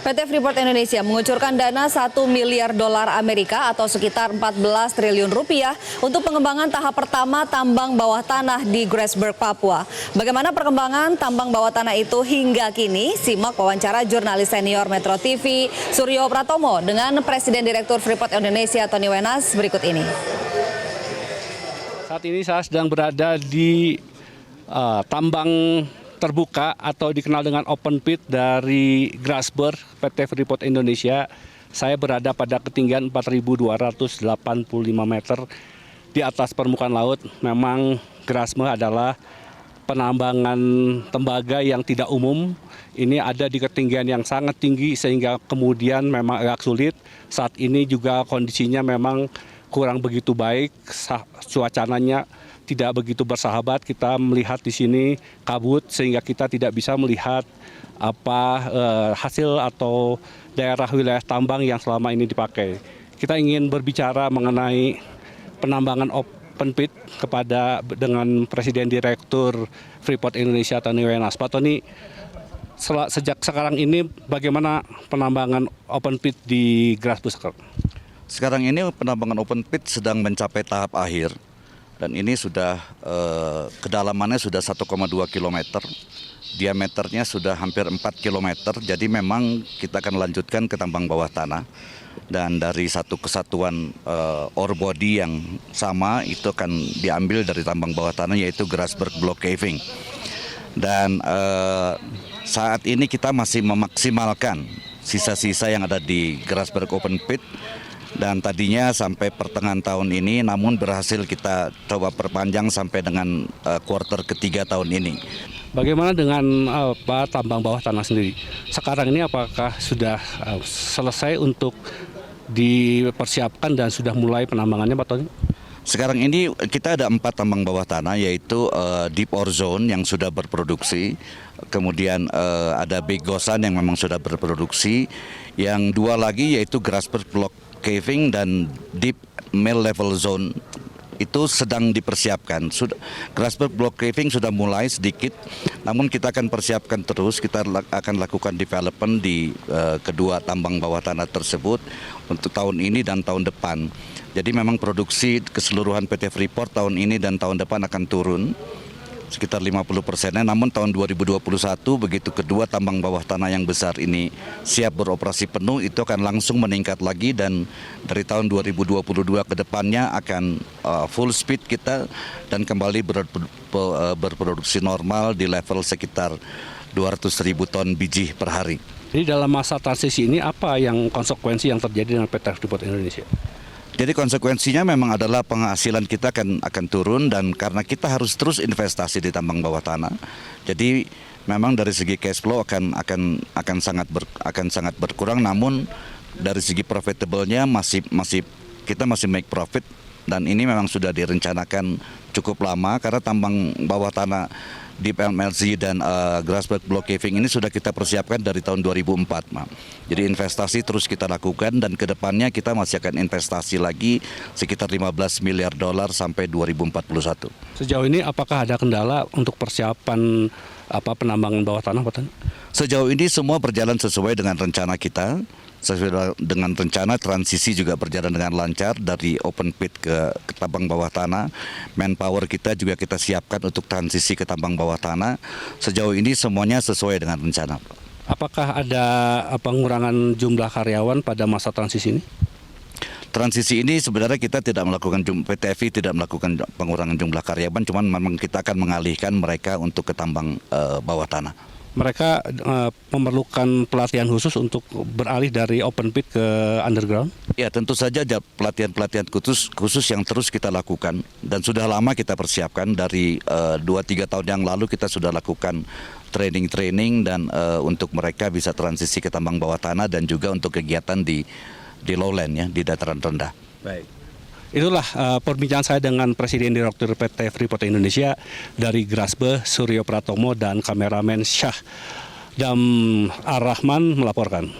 PT Freeport Indonesia mengucurkan dana 1 miliar dolar Amerika atau sekitar 14 triliun rupiah untuk pengembangan tahap pertama tambang bawah tanah di Grasberg, Papua. Bagaimana perkembangan tambang bawah tanah itu hingga kini? Simak wawancara jurnalis senior Metro TV Suryo Pratomo dengan Presiden Direktur Freeport Indonesia Tony Wenas berikut ini. Saat ini saya sedang berada di tambang terbuka atau dikenal dengan open pit dari Grasberg PT Freeport Indonesia. Saya berada pada ketinggian 4.285 meter di atas permukaan laut. Memang Grasberg adalah penambangan tembaga yang tidak umum. Ini ada di ketinggian yang sangat tinggi sehingga kemudian memang agak sulit. Saat ini juga kondisinya memang kurang begitu baik, cuacanya tidak begitu bersahabat. Kita melihat di sini kabut sehingga kita tidak bisa melihat hasil atau daerah wilayah tambang yang selama ini dipakai. Kita ingin berbicara mengenai penambangan open pit dengan Presiden Direktur Freeport Indonesia Tony Wenas. Pak Tony, sejak sekarang ini bagaimana penambangan open pit di Grasberg? Sekarang ini penambangan open pit sedang mencapai tahap akhir. Dan ini sudah kedalamannya sudah 1,2 km, diameternya sudah hampir 4 km. Jadi memang kita akan lanjutkan ke tambang bawah tanah. Dan dari satu kesatuan ore body yang sama itu akan diambil dari tambang bawah tanah yaitu Grasberg Block Caving. Dan saat ini kita masih memaksimalkan sisa-sisa yang ada di Grasberg Open Pit. Dan tadinya sampai pertengahan tahun ini, namun berhasil kita coba perpanjang sampai dengan kuartal ketiga tahun ini. Bagaimana dengan tambang bawah tanah sendiri? Sekarang ini apakah sudah selesai untuk dipersiapkan dan sudah mulai penambangannya, Pak Tony? Sekarang ini kita ada 4 tambang bawah tanah, yaitu Deep Ore Zone yang sudah berproduksi, kemudian ada Big Gosan yang memang sudah berproduksi, yang 2 lagi yaitu Grasberg Block Caving dan Deep Mill Level Zone itu sedang dipersiapkan. Grasberg Block Caving sudah mulai sedikit, namun kita akan persiapkan terus. Kita akan lakukan development di kedua tambang bawah tanah tersebut untuk tahun ini dan tahun depan. Jadi memang produksi keseluruhan PT Freeport tahun ini dan tahun depan akan turun sekitar 50%-nya, namun tahun 2021 begitu kedua tambang bawah tanah yang besar ini siap beroperasi penuh, itu akan langsung meningkat lagi dan dari tahun 2022 ke depannya akan full speed kita dan kembali berproduksi normal di level sekitar 200.000 ton biji per hari. Jadi dalam masa transisi ini apa yang konsekuensi yang terjadi dengan PT Freeport Indonesia? Jadi konsekuensinya memang adalah penghasilan kita akan turun dan karena kita harus terus investasi di tambang bawah tanah. Jadi memang dari segi cash flow akan sangat berkurang, namun dari segi profitable-nya kita masih make profit dan ini memang sudah direncanakan cukup lama karena tambang bawah tanah Deep MLZ dan Grasberg Block Caving ini sudah kita persiapkan dari tahun 2004. Jadi investasi terus kita lakukan dan kedepannya kita masih akan investasi lagi sekitar 15 miliar dolar sampai 2041. Sejauh ini apakah ada kendala untuk persiapan penambangan bawah tanah, Pak Tony? Sejauh ini semua berjalan sesuai dengan rencana kita. Sesuai dengan rencana, transisi juga berjalan dengan lancar dari open pit ke tambang bawah tanah. Manpower kita juga kita siapkan untuk transisi ke tambang bawah tanah. Sejauh ini semuanya sesuai dengan rencana. Apakah ada pengurangan jumlah karyawan pada masa transisi ini? Transisi ini sebenarnya kita tidak melakukan, PT FI tidak melakukan pengurangan jumlah karyawan, cuman memang kita akan mengalihkan mereka untuk ke tambang bawah tanah. Mereka memerlukan pelatihan khusus untuk beralih dari open pit ke underground? Ya, tentu saja ada pelatihan-pelatihan khusus yang terus kita lakukan dan sudah lama kita persiapkan. Dari 2-3 tahun yang lalu kita sudah lakukan training dan untuk mereka bisa transisi ke tambang bawah tanah dan juga untuk kegiatan di lowland ya, di dataran rendah. Baik. Itulah perbincangan saya dengan Presiden Direktur PT Freeport Indonesia dari Grasberg, Suryo Pratomo dan kameramen Syah Dam Ar-Rahman melaporkan.